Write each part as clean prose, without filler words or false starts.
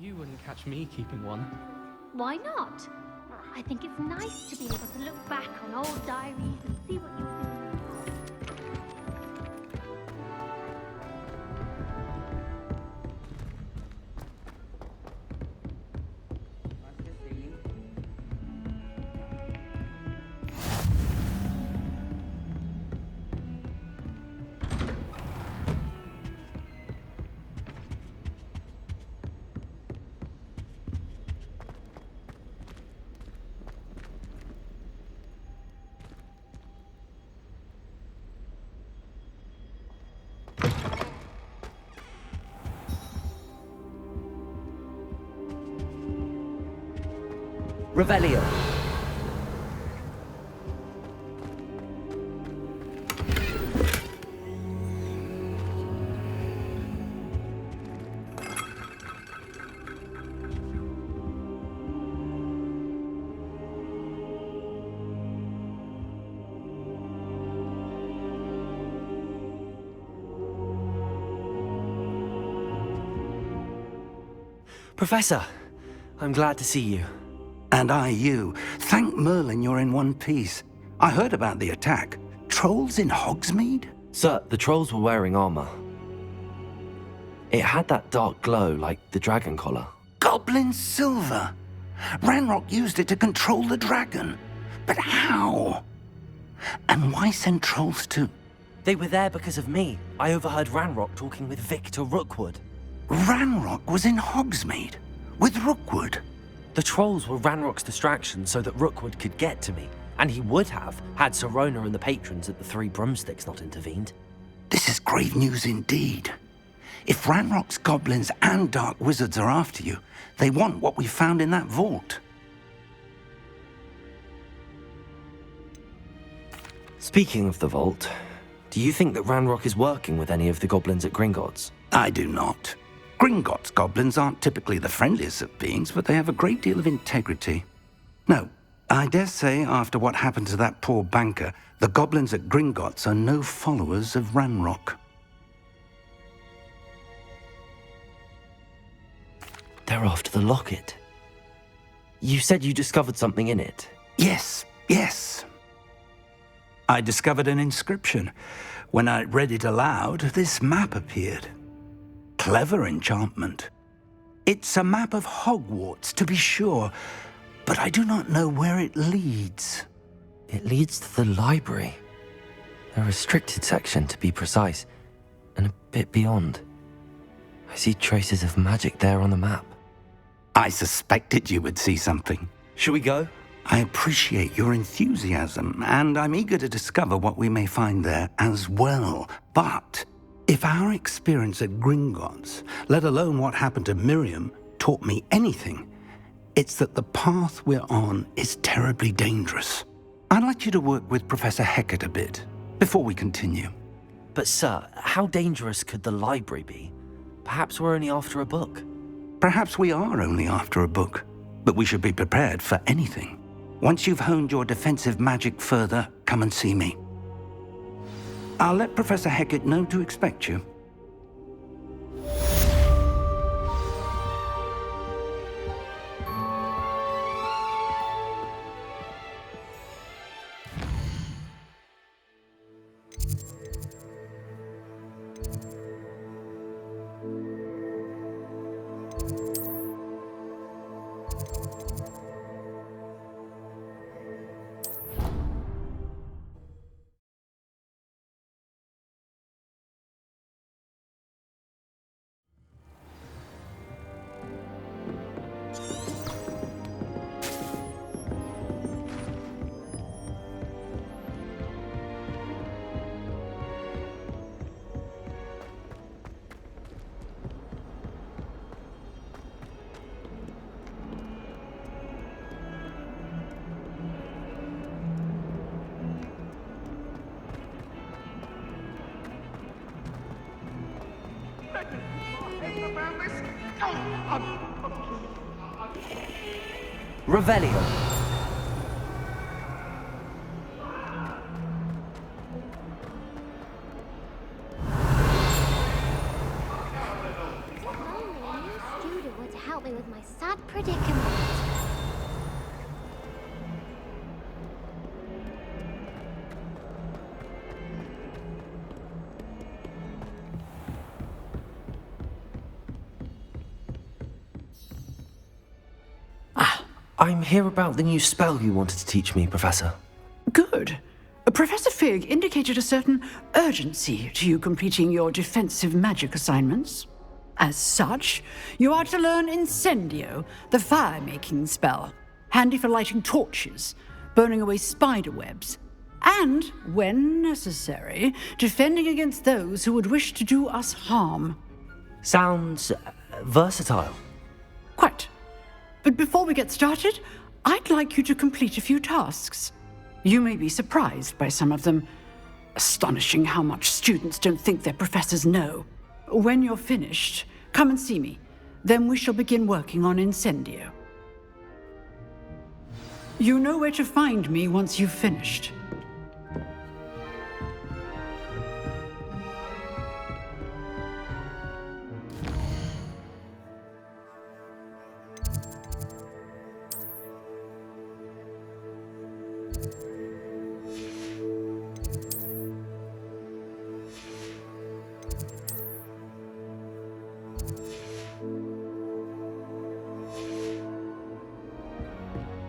You wouldn't catch me keeping one. Why not? I think it's nice to be able to look back on old diaries and see what you've been doing. Revelio. Professor, I'm glad to see you. And I you. Thank Merlin you're in one piece. I heard about the attack. Trolls in Hogsmeade? Sir, the trolls were wearing armor. It had that dark glow like the dragon collar. Goblin silver. Ranrock used it to control the dragon. But how? And why send trolls to... They were there because of me. I overheard Ranrock talking with Victor Rookwood. Ranrock was in Hogsmeade? With Rookwood? The trolls were Ranrock's distraction so that Rookwood could get to me. And he would have, had Sirona and the patrons at the Three Broomsticks not intervened. This is grave news indeed. If Ranrock's goblins and dark wizards are after you, they want what we found in that vault. Speaking of the vault, do you think that Ranrock is working with any of the goblins at Gringotts? I do not. Gringotts goblins aren't typically the friendliest of beings, but they have a great deal of integrity. No, I dare say after what happened to that poor banker, the goblins at Gringotts are no followers of Ranrock. They're after the locket. You said you discovered something in it. Yes. I discovered an inscription. When I read it aloud, this map appeared. Clever enchantment. It's a map of Hogwarts, to be sure, but I do not know where it leads. It leads to the library. A restricted section, to be precise, and a bit beyond. I see traces of magic there on the map. I suspected you would see something. Shall we go? I appreciate your enthusiasm, and I'm eager to discover what we may find there as well. But if our experience at Gringotts, let alone what happened to Miriam, taught me anything, it's that the path we're on is terribly dangerous. I'd like you to work with Professor Hecat a bit before we continue. But sir, how dangerous could the library be? Perhaps we're only after a book. Perhaps we are only after a book, but we should be prepared for anything. Once you've honed your defensive magic further, come and see me. I'll let Professor Hecat know to expect you. Revelio. If only a new student were to help me with predicament. I'm here about the new spell you wanted to teach me, Professor. Good. Professor Fig indicated a certain urgency to you completing your defensive magic assignments. As such, you are to learn Incendio, the fire-making spell, handy for lighting torches, burning away spider webs, and, when necessary, defending against those who would wish to do us harm. Sounds versatile. Quite. But before we get started, I'd like you to complete a few tasks. You may be surprised by some of them. Astonishing how much students don't think their professors know. When you're finished, come and see me. Then we shall begin working on Incendio. You know where to find me once you've finished.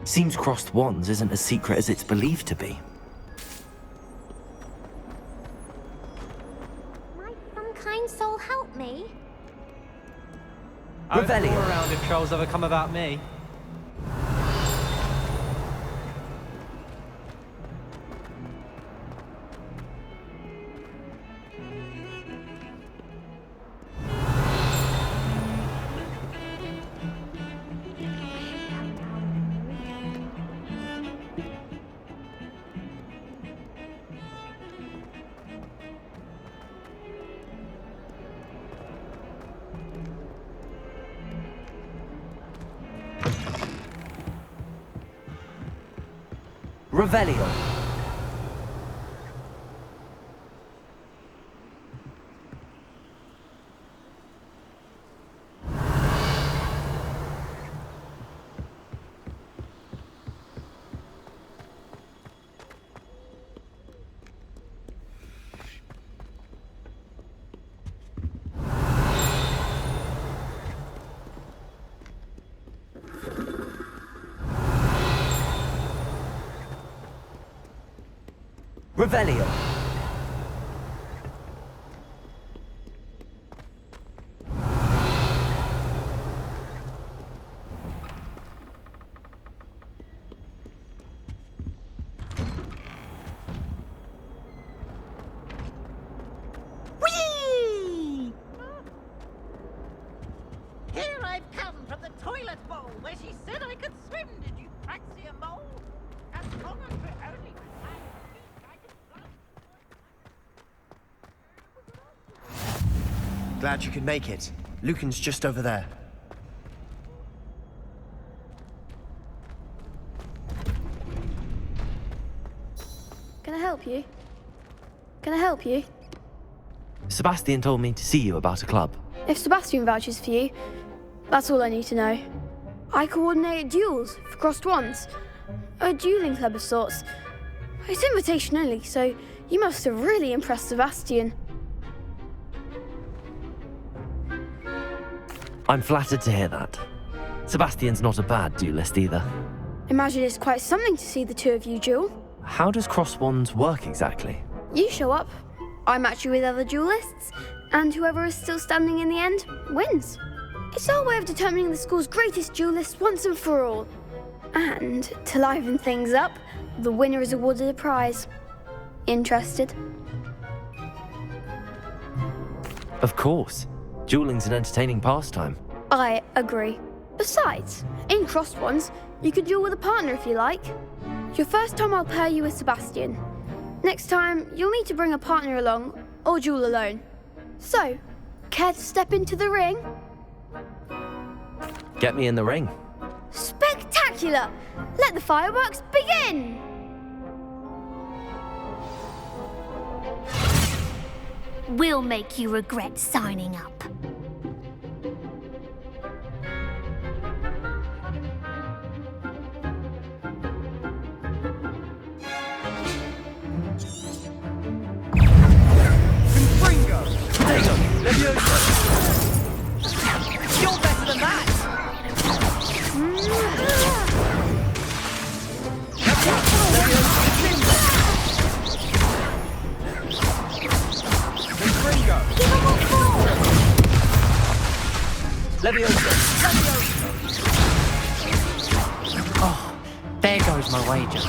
Seems crossed wands isn't as secret as it's believed to be. Might some kind soul help me? I was all Revelio. around if trolls ever come about me. Revelio. Revelio. Whee! Here I've come from the toilet bowl where she said I could swim. Did you praxi a mole? As long as we're only I can Glad you could make it. Lucan's just over there. Can I help you? Can I help you? Sebastian told me to see you about a club. If Sebastian vouches for you, that's all I need to know. I coordinate duels for crossed wands. A dueling club of sorts. It's invitation only, so you must have really impressed Sebastian. I'm flattered to hear that. Sebastian's not a bad duelist either. Imagine it's quite something to see the two of you duel. How does cross wands work exactly? You show up, I match you with other duelists, and whoever is still standing in the end wins. It's our way of determining the school's greatest duelist once and for all. And to liven things up, the winner is awarded a prize. Interested? Of course. Dueling's an entertaining pastime. I agree. Besides, in crossed ones, you could duel with a partner if you like. Your first time I'll pair you with Sebastian. Next time, you'll need to bring a partner along, or duel alone. So, care to step into the ring? Get me in the ring. Spectacular! Let the fireworks begin! We'll make you regret signing up. You're better than that! Oh, there goes my wager.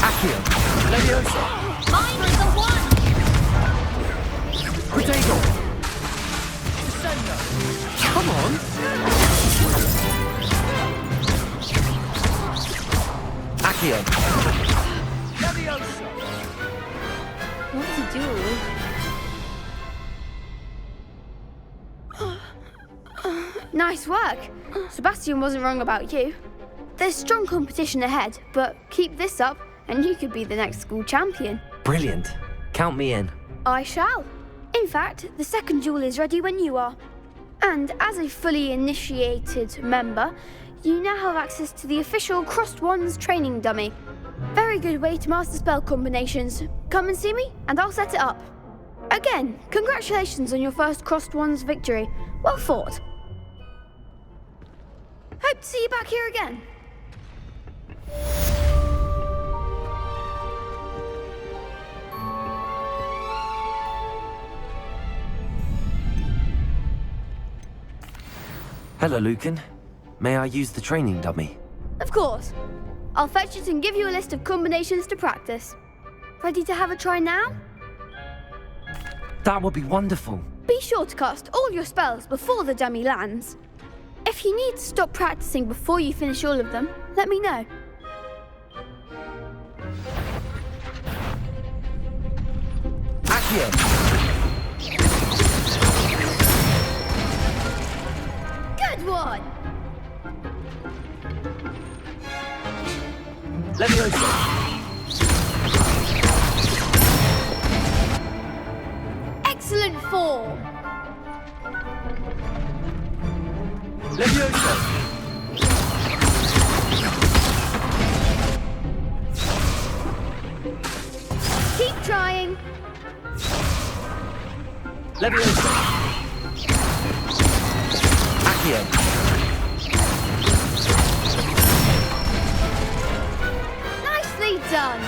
Accio! Leviosa! Mine's the one! Protego! Come on! Accio! What's a duel? Nice work. Sebastian wasn't wrong about you. There's strong competition ahead, but keep this up and you could be the next school champion. Brilliant. Count me in. I shall. In fact, the second duel is ready when you are. And as a fully initiated member, you now have access to the official Crossed Wands training dummy. Very good way to master spell combinations. Come and see me and I'll set it up. Again, congratulations on your first Crossed Wands victory. Well fought. Hope to see you back here again. Hello, Lucan. May I use the training dummy? Of course. I'll fetch it and give you a list of combinations to practice. Ready to have a try now? That would be wonderful. Be sure to cast all your spells before the dummy lands. If you need to stop practicing before you finish all of them, let me know. Accio! Good one! Leviosa! Excellent form! Leviosa! Keep trying! Leviosa! Accio! Nicely done!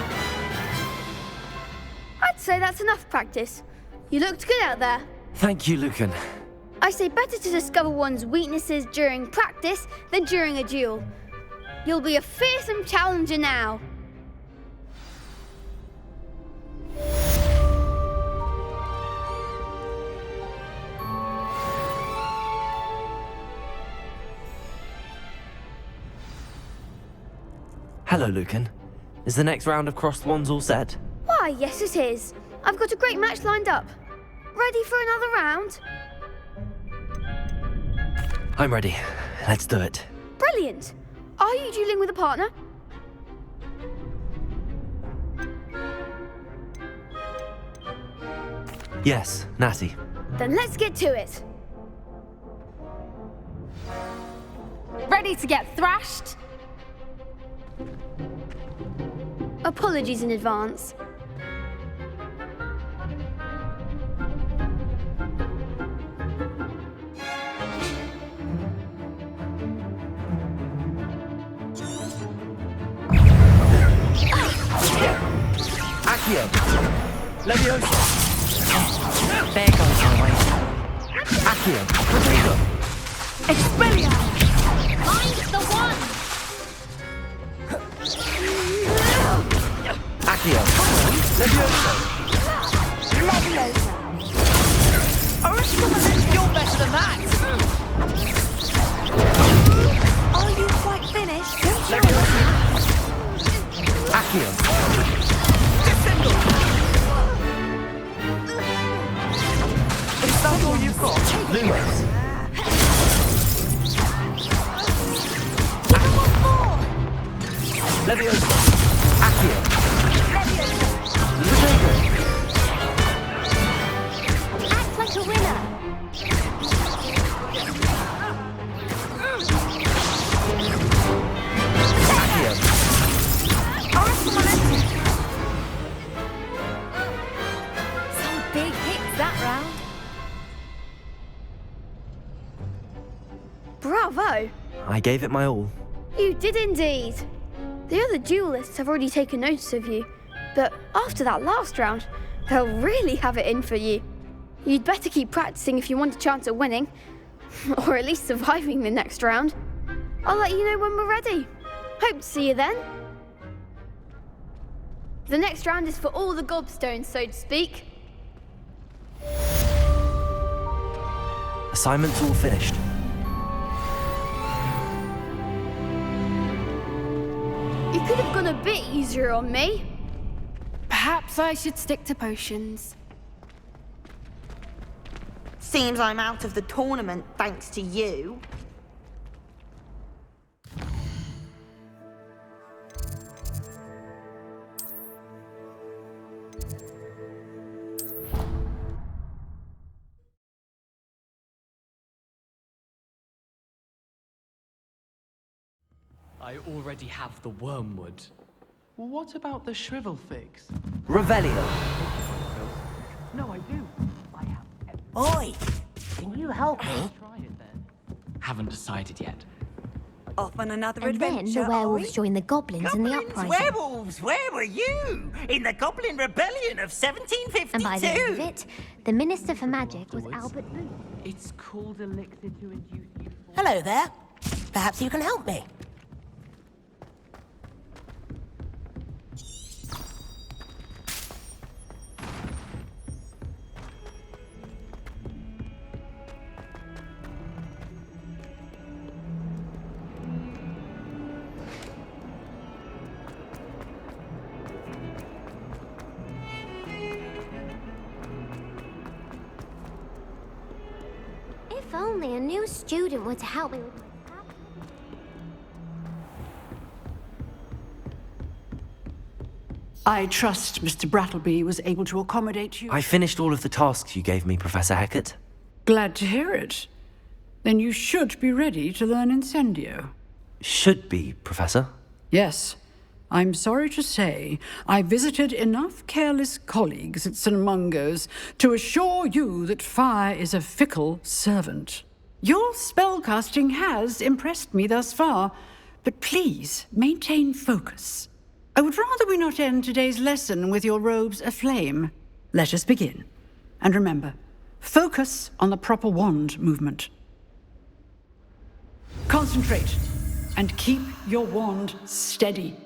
I'd say that's enough practice. You looked good out there. Thank you, Lucan. I say better to discover one's weaknesses during practice than during a duel. You'll be a fearsome challenger now. Hello, Lucan. Is the next round of Crossed Wands all set? Why, yes it is. I've got a great match lined up. Ready for another round? I'm ready. Let's do it. Brilliant. Are you dueling with a partner? Yes, Natty. Then let's get to it. Ready to get thrashed? Apologies in advance. Accio! Leviosa! There goes my wager. Accio! Protego! Expelliarmus! Mine's the one! Accio! Leviosa! You're better than that! Are you quite finished? Accio! Is that all you've got? Lumos! Leviosa! Accio! Protego! Act like a winner! Accio! Some big hits, that Bravo! I gave it my all. You did indeed. The other duelists have already taken notice of you, but after that last round, they'll really have it in for you. You'd better keep practicing if you want a chance at winning, or at least surviving the next round. I'll let you know when we're ready. Hope to see you then. The next round is for all the gobstones, so to speak. Assignment's all finished. You could have gone a bit easier on me. Perhaps I should stick to potions. Seems I'm out of the tournament thanks to you. I already have the wormwood. What about the shrivel figs? Revelio. No, I do. I have. Oi! Can you help me? Try it then. Haven't decided yet. Off on another And then adventure. the werewolves joined the goblins in the Goblins, uprising. werewolves, where were you? In the Goblin Rebellion of 1752? And by the end of it, the Minister for Magic was Albert Booth. It's called elixir to induce you. Hello there. Perhaps you can help me. If only a new student were to help me with my tab. I trust Mr. Brattleby was able to accommodate you. I finished all of the tasks you gave me, Professor Hecat. Glad to hear it. Then you should be ready to learn Incendio. Should be, Professor. Yes. I'm sorry to say, I visited enough careless colleagues at St. Mungo's to assure you that fire is a fickle servant. Your spellcasting has impressed me thus far, but please maintain focus. I would rather we not end today's lesson with your robes aflame. Let us begin. And remember, focus on the proper wand movement. Concentrate and keep your wand steady.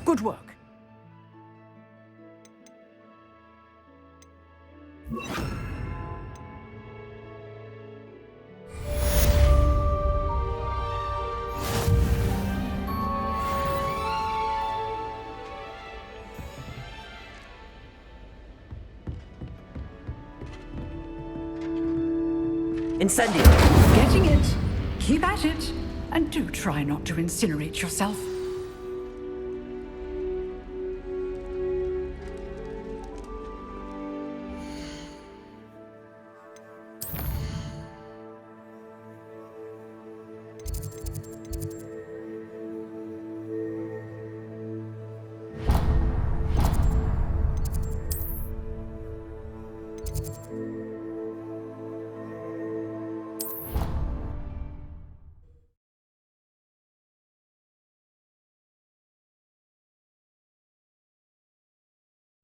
Good work. Incendio. Getting it. Keep at it. And do try not to incinerate yourself.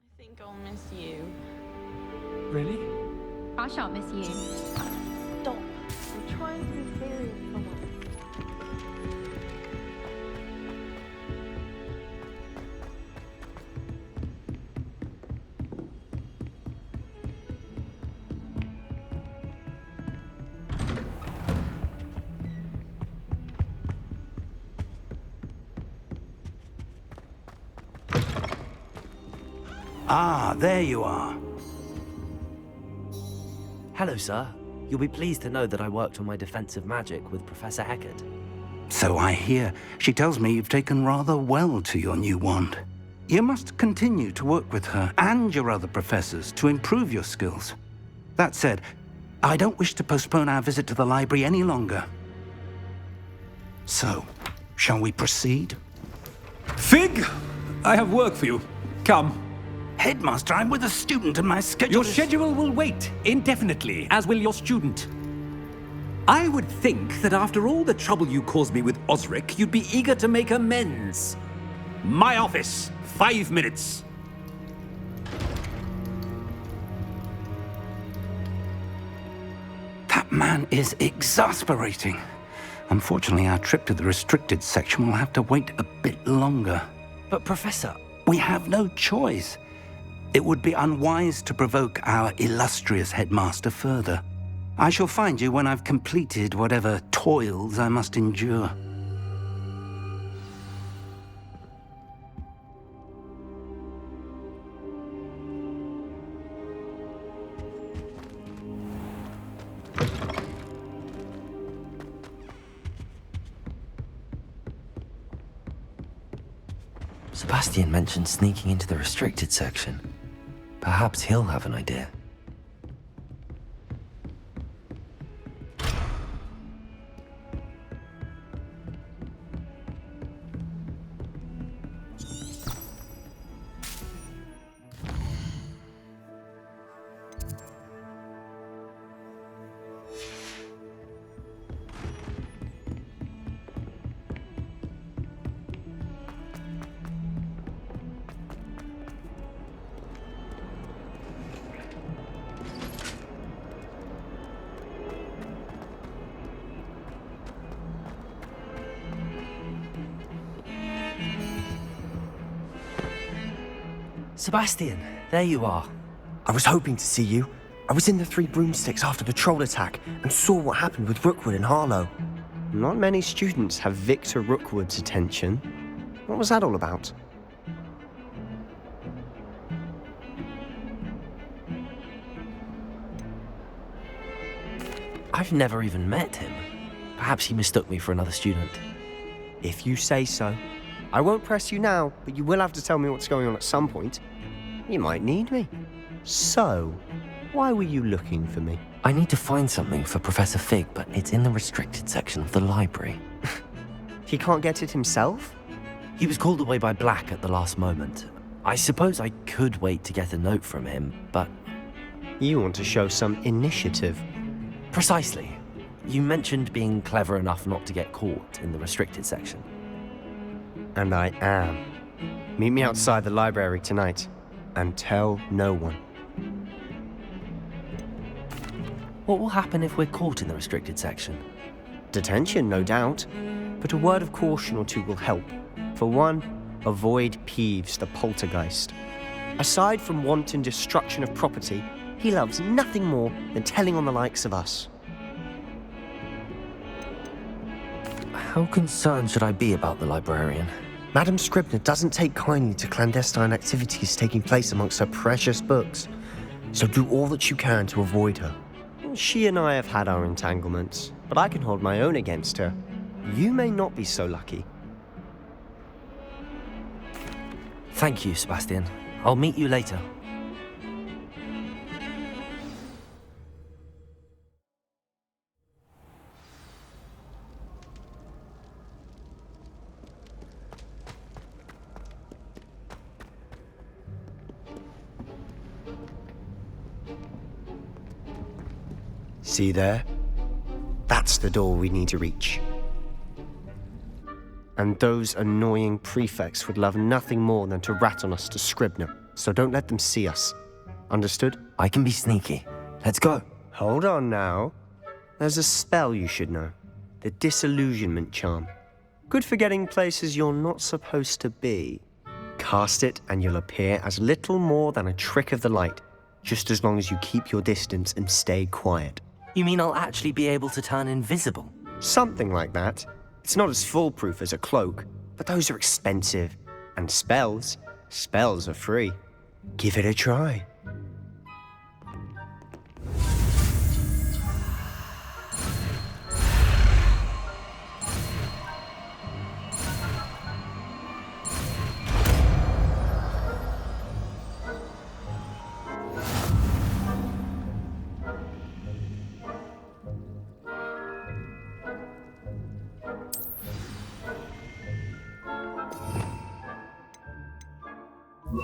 I think I'll miss you. Really? I shan't miss you. Stop. I'm trying to be serious for once. Ah, there you are. Hello, sir. You'll be pleased to know that I worked on my defensive magic with Professor Hecat. So I hear. She tells me you've taken rather well to your new wand. You must continue to work with her and your other professors to improve your skills. That said, I don't wish to postpone our visit to the library any longer. So, shall we proceed? Fig! I have work for you. Come. Headmaster, I'm with a student and my schedule Your schedule will wait indefinitely, as will your student. I would think that after all the trouble you caused me with Osric, you'd be eager to make amends. My office, 5 minutes. That man is exasperating. Unfortunately, our trip to the restricted section will have to wait a bit longer. But Professor... We have no choice. It would be unwise to provoke our illustrious headmaster further. I shall find you when I've completed whatever toils I must endure. Sebastian mentioned sneaking into the restricted section. Perhaps he'll have an idea. Sebastian, there you are. I was hoping to see you. I was in the Three Broomsticks after the troll attack and saw what happened with Rookwood and Harlow. Not many students have Victor Rookwood's attention. What was that all about? I've never even met him. Perhaps he mistook me for another student. If you say so. I won't press you now, but you will have to tell me what's going on at some point. You might need me. So, why were you looking for me? I need to find something for Professor Fig, but it's in the restricted section of the library. He can't get it himself? He was called away by Black at the last moment. I suppose I could wait to get a note from him, but... You want to show some initiative. Precisely. You mentioned being clever enough not to get caught in the restricted section. And I am. Meet me outside the library tonight, and tell no one. What will happen if we're caught in the restricted section? Detention, no doubt. But a word of caution or two will help. For one, avoid Peeves the poltergeist. Aside from wanton destruction of property, he loves nothing more than telling on the likes of us. How concerned should I be about the librarian? Madame Scribner doesn't take kindly to clandestine activities taking place amongst her precious books. So do all that you can to avoid her. She and I have had our entanglements, but I can hold my own against her. You may not be so lucky. Thank you, Sebastian. I'll meet you later. See there? That's the door we need to reach. And those annoying prefects would love nothing more than to rat on us to Scribner, so don't let them see us. Understood? I can be sneaky. Let's go. Hold on now. There's a spell you should know. The Disillusionment Charm. Good for getting places you're not supposed to be. Cast it and you'll appear as little more than a trick of the light, just as long as you keep your distance and stay quiet. You mean I'll actually be able to turn invisible? Something like that. It's not as foolproof as a cloak, but those are expensive. And spells are free. Give it a try. I'll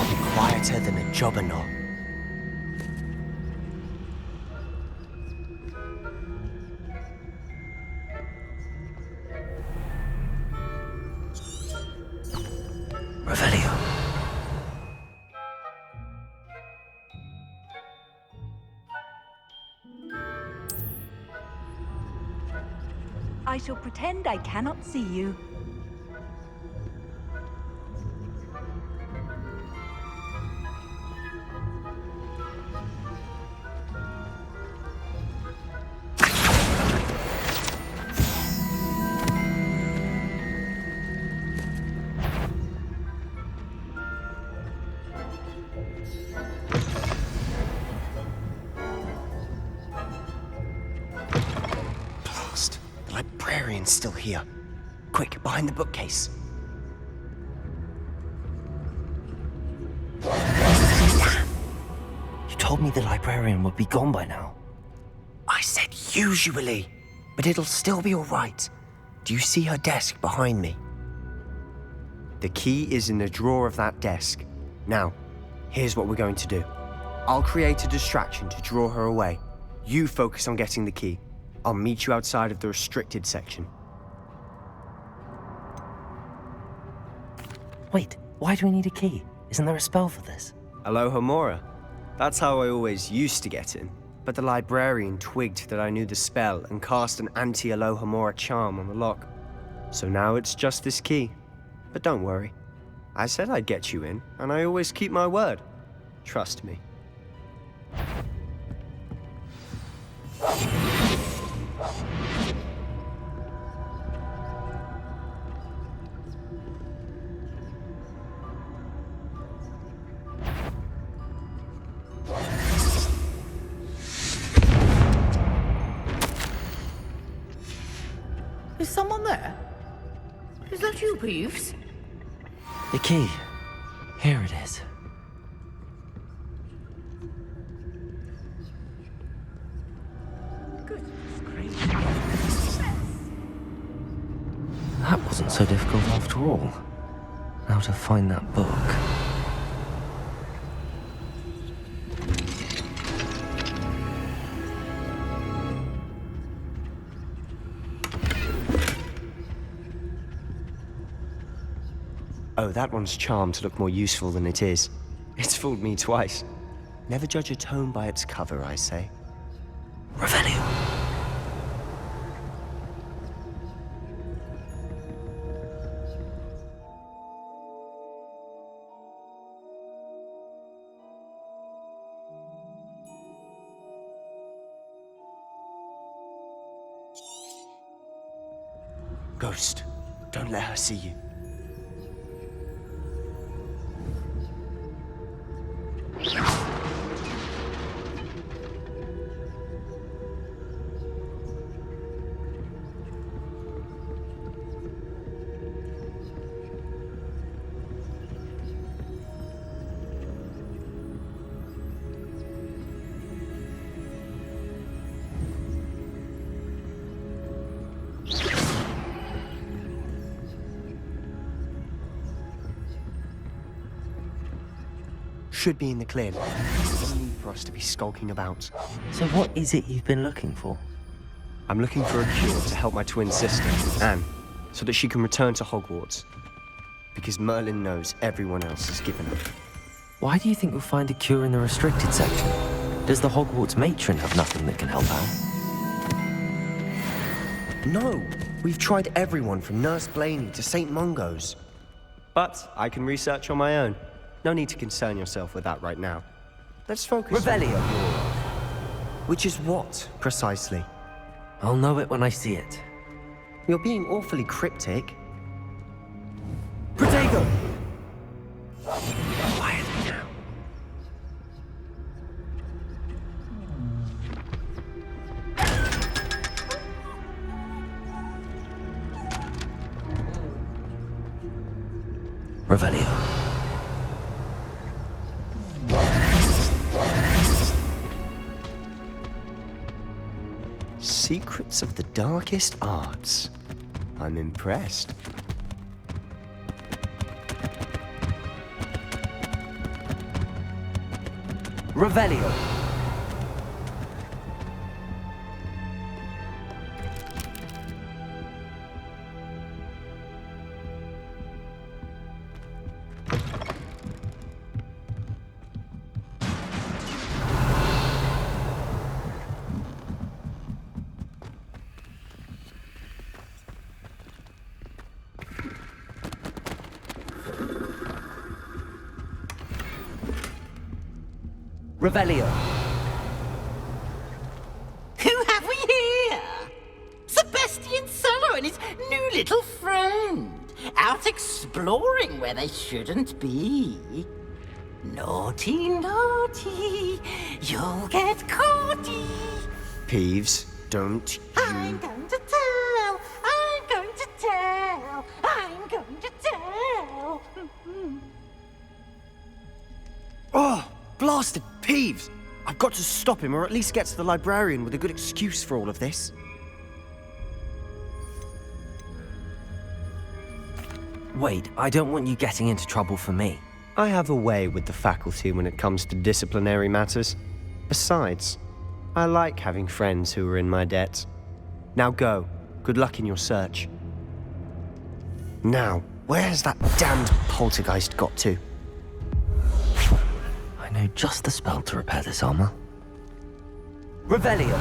be quieter than a jobberknot. Revelio. I shall pretend I cannot see you. Blast! The librarian's still here. Quick, behind the bookcase. Damn! You told me the librarian would be gone by now. I said usually, but it'll still be all right. Do you see her desk behind me? The key is in the drawer of that desk. Now, here's what we're going to do. I'll create a distraction to draw her away. You focus on getting the key. I'll meet you outside of the restricted section. Wait, why do we need a key? Isn't there a spell for this? Alohomora. That's how I always used to get in. But the librarian twigged that I knew the spell and cast an anti-Alohomora charm on the lock. So now it's just this key. But don't worry. I said I'd get you in, and I always keep my word. Trust me. Is someone there? Is that you, Peeves? The key. Here it is. That wasn't so difficult after all. Now to find that book. Oh, that one's charmed to look more useful than it is. It's fooled me twice. Never judge a tome by its cover, I say. Revelio. Ghost, don't let her see you. Should be in the clear. No need for us to be skulking about. So what is it you've been looking for? I'm looking for a cure to help my twin sister, Anne, so that she can return to Hogwarts. Because Merlin knows everyone else has given up. Why do you think we'll find a cure in the restricted section? Does the Hogwarts matron have nothing that can help out? No! We've tried everyone from Nurse Blaney to St. Mungo's. But I can research on my own. No need to concern yourself with that right now. Let's focus Revelio. Which is what, precisely? I'll know it when I see it. You're being awfully cryptic. Protego! Quietly now. Revelio. Seek Secrets of the darkest arts. I'm impressed. Revelio. Revelio. Who have we here? Sebastian Solo and his new little friend. Out exploring where they shouldn't be. Naughty, naughty. You'll get caughty. Peeves, don't I'm going to tell. I'm going to tell. I'm going to tell. Oh, blasted Peeves! I've got to stop him, or at least get to the librarian with a good excuse for all of this. Wait, I don't want you getting into trouble for me. I have a way with the faculty when it comes to disciplinary matters. Besides, I like having friends who are in my debt. Now go. Good luck in your search. Now, where's that damned poltergeist got to? I know just the spell to repair this armor. Revelio.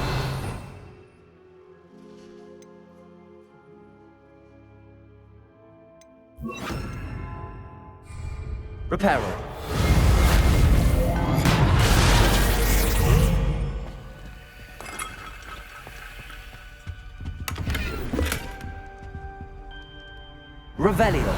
Reparo. Revelio.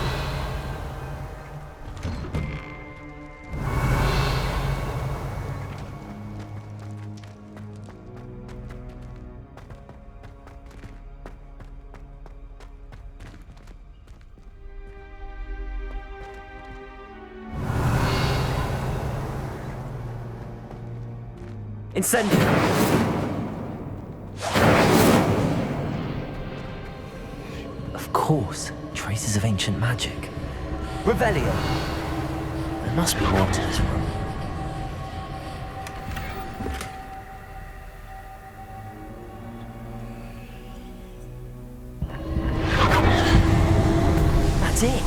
Incendio. Of course, traces of ancient magic. Revelio. There must be more to this room. That's it.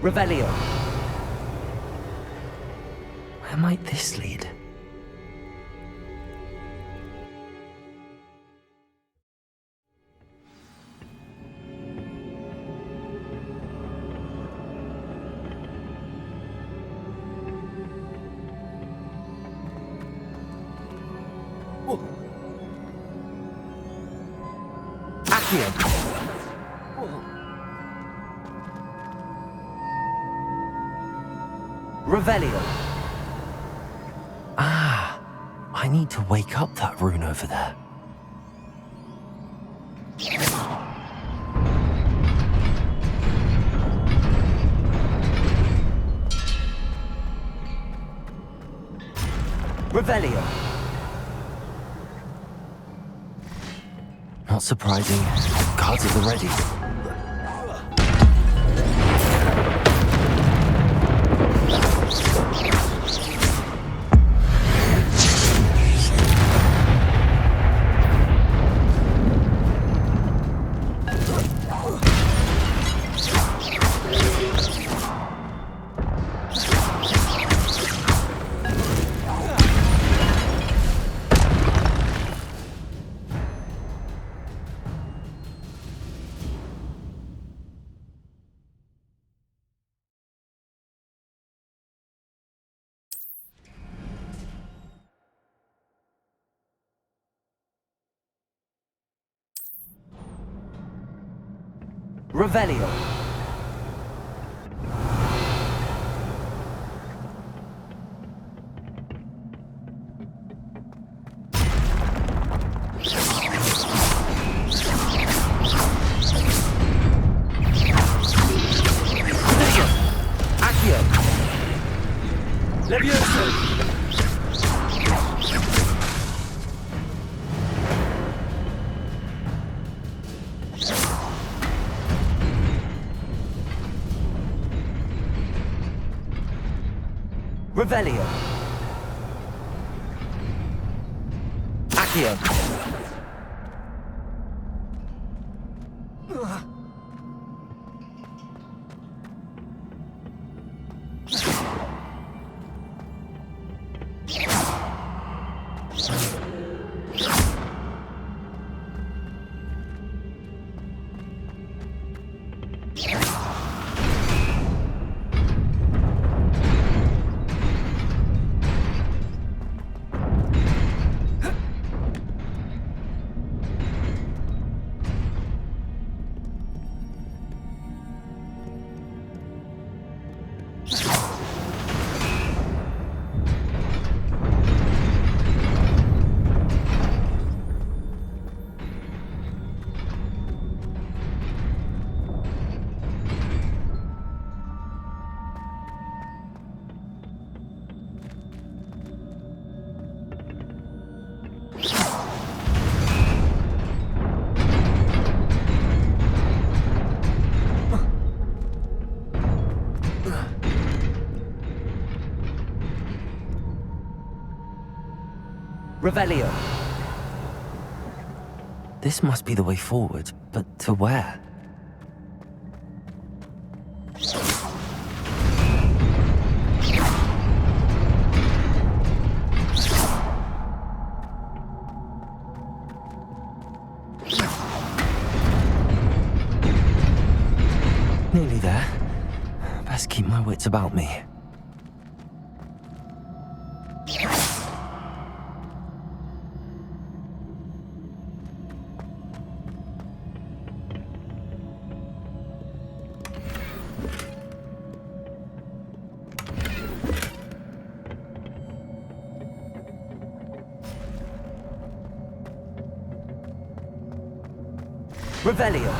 Revelio. Where might this lead? Accio. Revelio. Ah, I need to wake up that rune over there. Revelio. Not surprising. Cards at the ready. Revelio. Levioso! Revelio. Accio. Revelio. This must be the way forward, but to where? Nearly there. Best keep my wits about me. Revelio.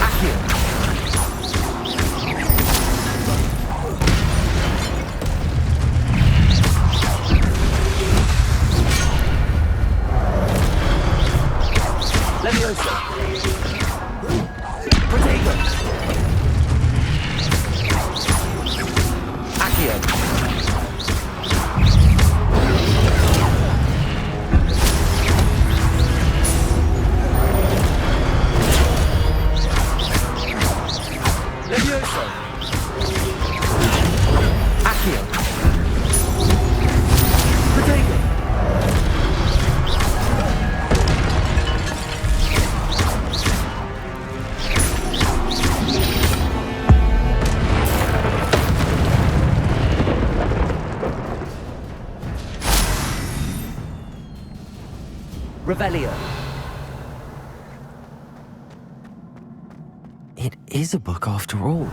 Accio. Levioso. Protego. Accio. Levioso. Accio. Protego. Revelio. It is a book after all.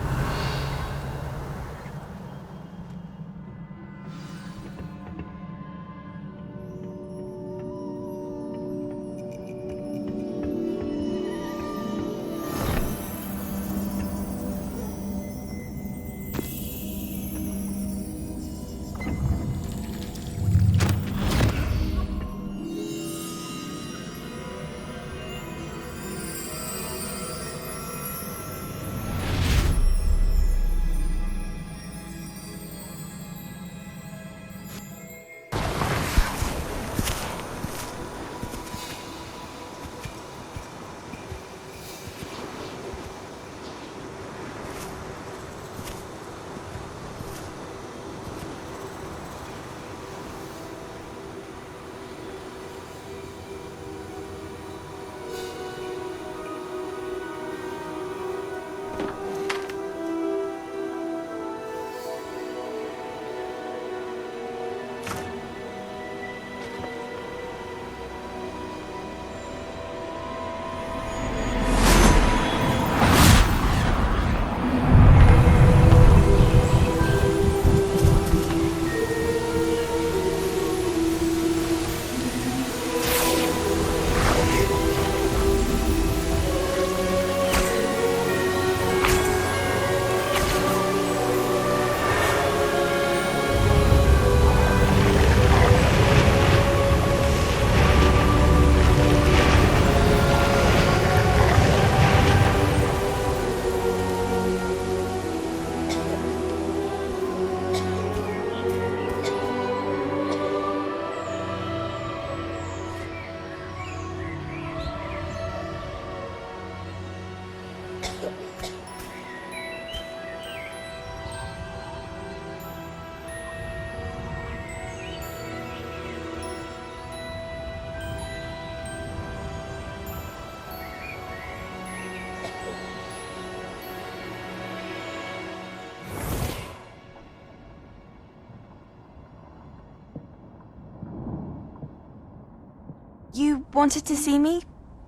You wanted to see me?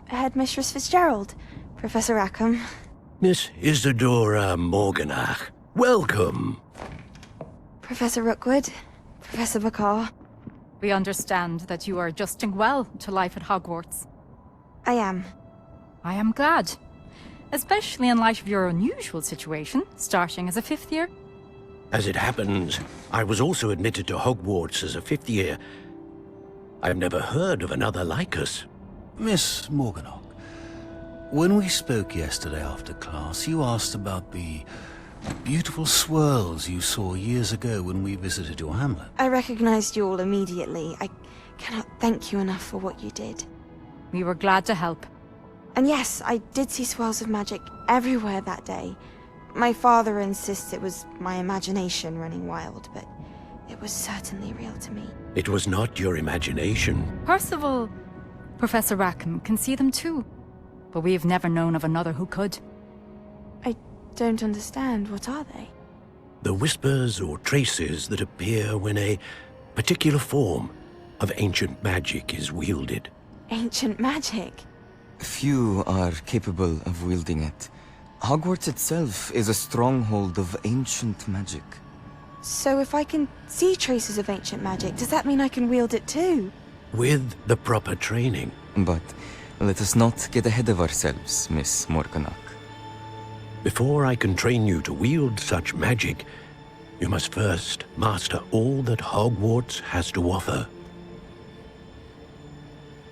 Headmistress Fitzgerald, Professor Rackham. Miss Isadora Morganach, welcome. Professor Rookwood, Professor Bakar. We understand that you are adjusting well to life at Hogwarts. I am. I am glad. Especially in light of your unusual situation, starting as a 5th year. As it happens, I was also admitted to Hogwarts as a 5th year. I've never heard of another like us. Miss Morganach, when we spoke yesterday after class, you asked about the beautiful swirls you saw years ago when we visited your hamlet. I recognized you all immediately. I cannot thank you enough for what you did. We were glad to help. And yes, I did see swirls of magic everywhere that day. My father insists it was my imagination running wild, but it was certainly real to me. It was not your imagination. Percival, Professor Rackham can see them too. But we have never known of another who could. I don't understand. What are they? The whispers or traces that appear when a particular form of ancient magic is wielded. Ancient magic? Few are capable of wielding it. Hogwarts itself is a stronghold of ancient magic. So if I can see traces of ancient magic, does that mean I can wield it too? With the proper training. But let us not get ahead of ourselves, Miss Morganach. Before I can train you to wield such magic, you must first master all that Hogwarts has to offer.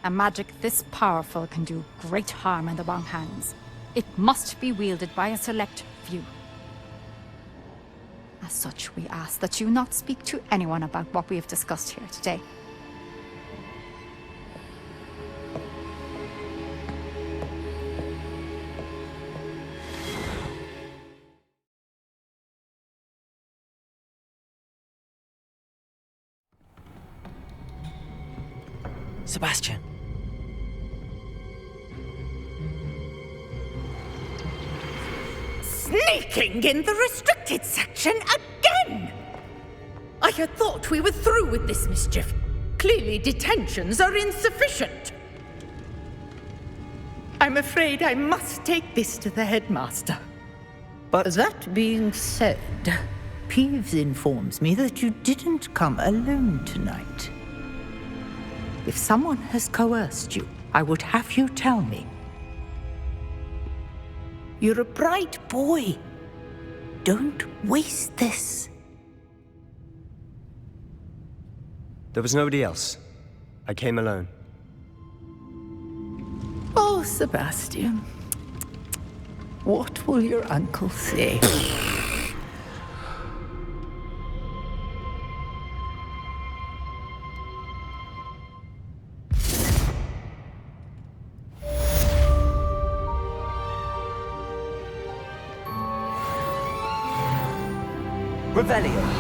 A magic this powerful can do great harm in the wrong hands. It must be wielded by a select few. As such, we ask that you not speak to anyone about what we have discussed here today. Sebastian. Sneaking in the restricted section again! I had thought we were through with this mischief. Clearly detentions are insufficient. I'm afraid I must take this to the headmaster. But that being said, Peeves informs me that you didn't come alone tonight. If someone has coerced you, I would have you tell me. You're a bright boy. Don't waste this. There was nobody else. I came alone. Oh, Sebastian. What will your uncle say? Revelio.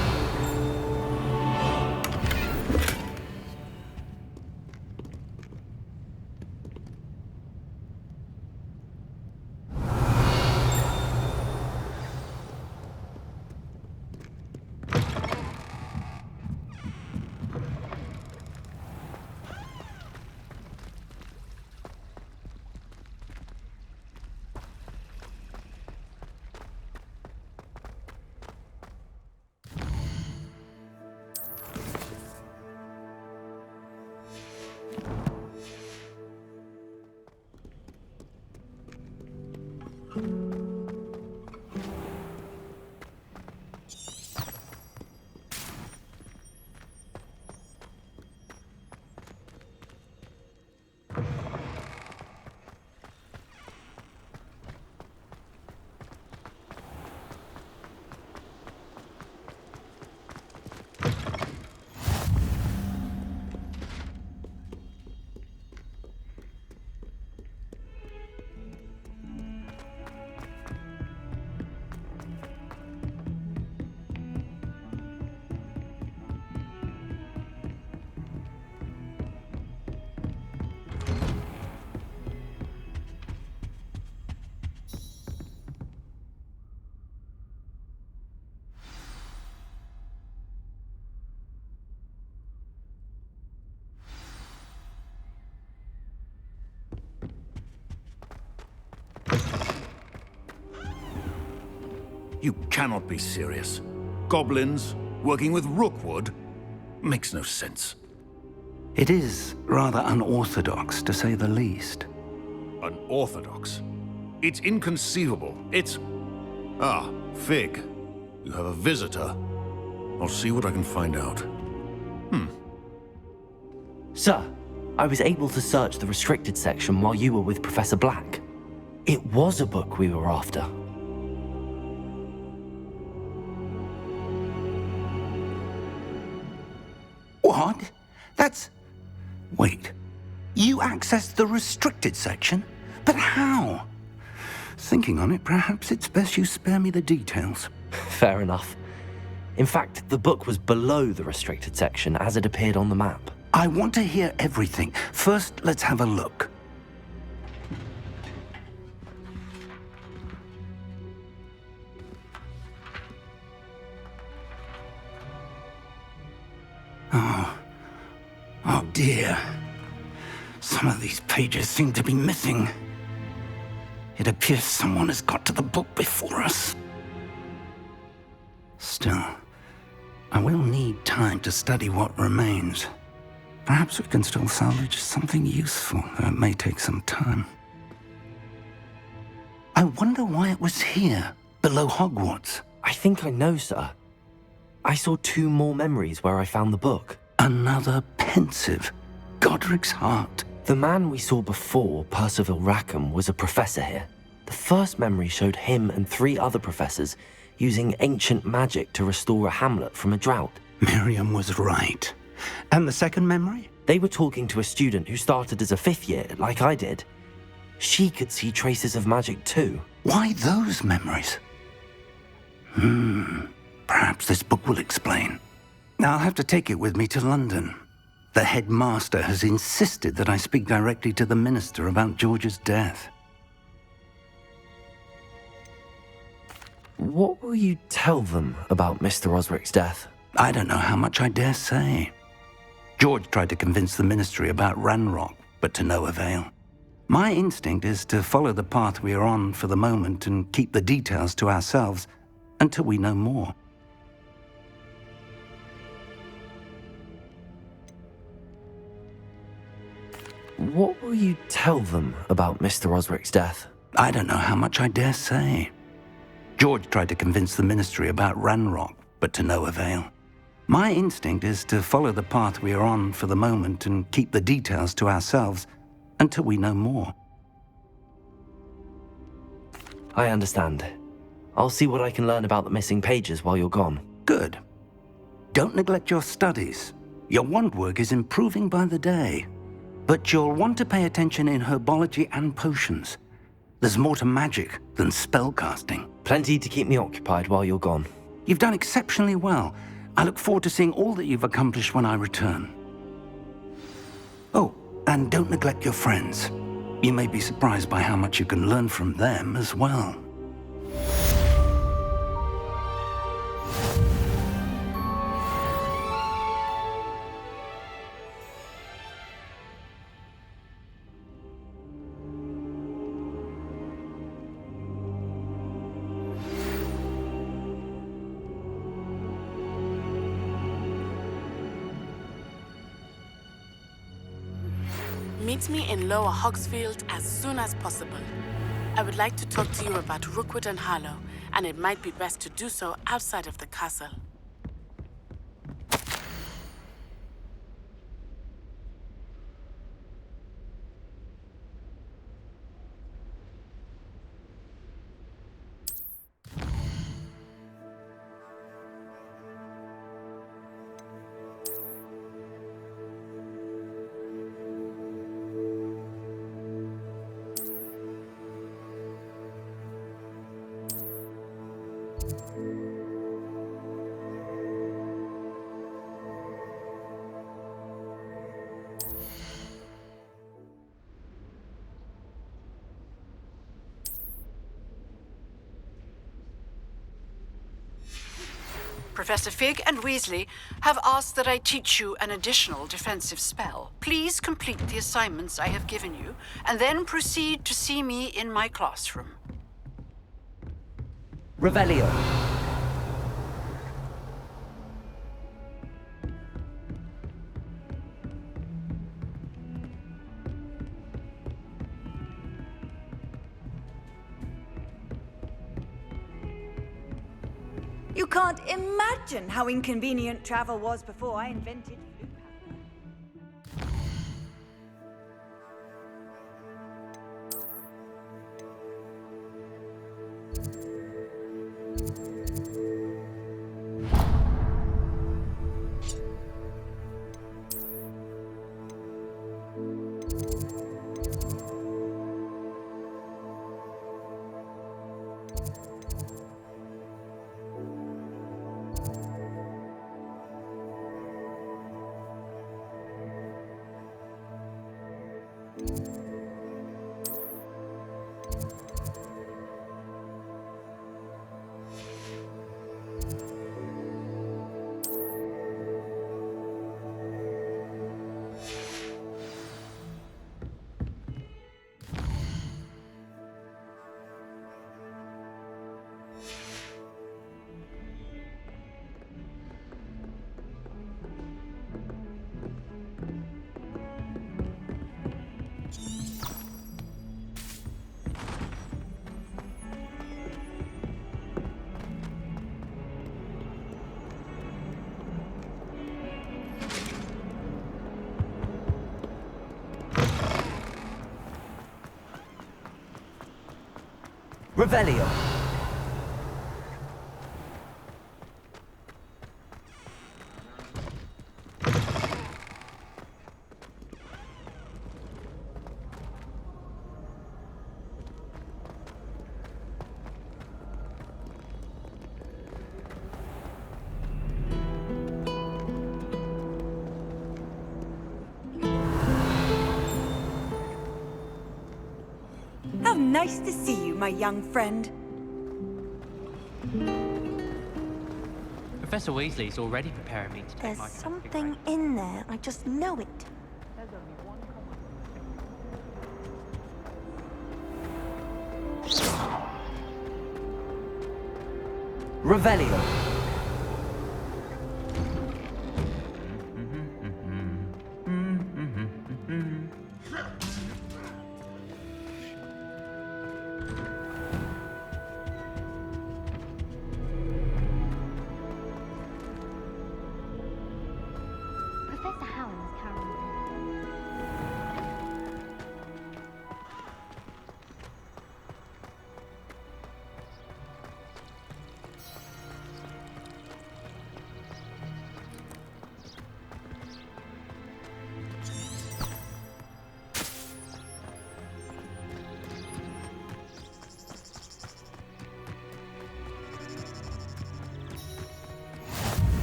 You cannot be serious. Goblins working with Rookwood? Makes no sense. It is rather unorthodox, to say the least. Unorthodox? It's inconceivable. It's... Ah, Fig. You have a visitor. I'll see what I can find out. Sir, I was able to search the restricted section while you were with Professor Black. It was a book we were after. What? That's... Wait. You accessed the restricted section? But how? Thinking on it, perhaps it's best you spare me the details. Fair enough. In fact, the book was below the restricted section as it appeared on the map. I want to hear everything. First, let's have a look. Oh dear. Some of these pages seem to be missing. It appears someone has got to the book before us. Still, I will need time to study what remains. Perhaps we can still salvage something useful, though it may take some time. I wonder why it was here, below Hogwarts. I think I know, sir. I saw 2 more memories where I found the book. Another pensive. Godric's heart. The man we saw before, Percival Rackham, was a professor here. The first memory showed him and 3 other professors using ancient magic to restore a hamlet from a drought. Miriam was right. And the second memory? They were talking to a student who started as a 5th year, like I did. She could see traces of magic too. Why those memories? Perhaps this book will explain. I'll have to take it with me to London. The headmaster has insisted that I speak directly to the minister about George's death. What will you tell them about Mr. Osric's death? I don't know how much I dare say. George tried to convince the ministry about Ranrock, but to no avail. My instinct is to follow the path we are on for the moment and keep the details to ourselves until we know more. What will you tell them about Mr. Osric's death? I don't know how much I dare say. George tried to convince the ministry about Ranrock, but to no avail. My instinct is to follow the path we are on for the moment and keep the details to ourselves until we know more. I understand. I'll see what I can learn about the missing pages while you're gone. Good. Don't neglect your studies. Your wand work is improving by the day. But you'll want to pay attention in herbology and potions. There's more to magic than spellcasting. Plenty to keep me occupied while you're gone. You've done exceptionally well. I look forward to seeing all that you've accomplished when I return. Oh, and don't neglect your friends. You may be surprised by how much you can learn from them as well. Meet me in Lower Hogsfield as soon as possible. I would like to talk to you about Rookwood and Harlow, and it might be best to do so outside of the castle. Professor Fig and Weasley have asked that I teach you an additional defensive spell. Please complete the assignments I have given you, and then proceed to see me in my classroom. Revelio. You can't imagine how inconvenient travel was before I invented flu. Revelio. How nice to see you, my young friend. Professor Weasley's already preparing me to take There's my something in there. I just know it. Revelio. Professor Howland's carrying him.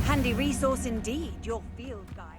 Handy resource indeed, your field guide.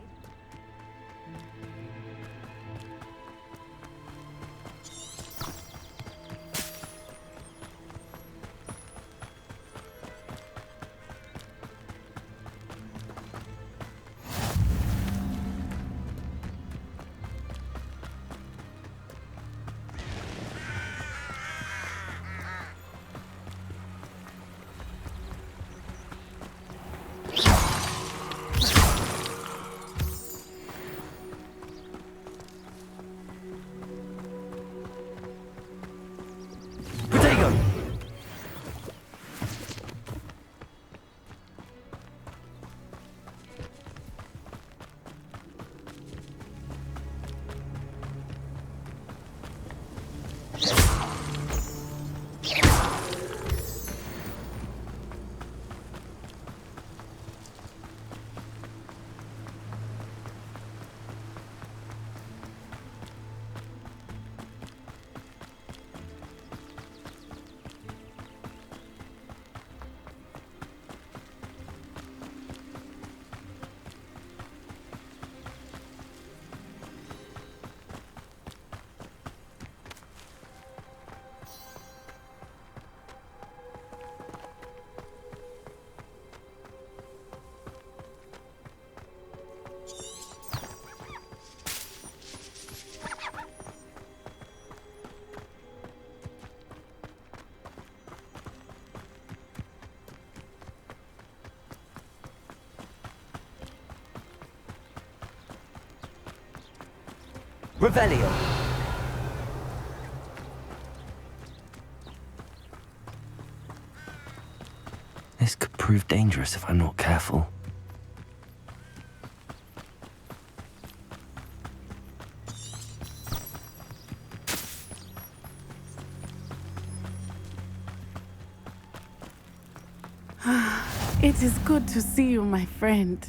Revelio! This could prove dangerous if I'm not careful. It is good to see you, my friend.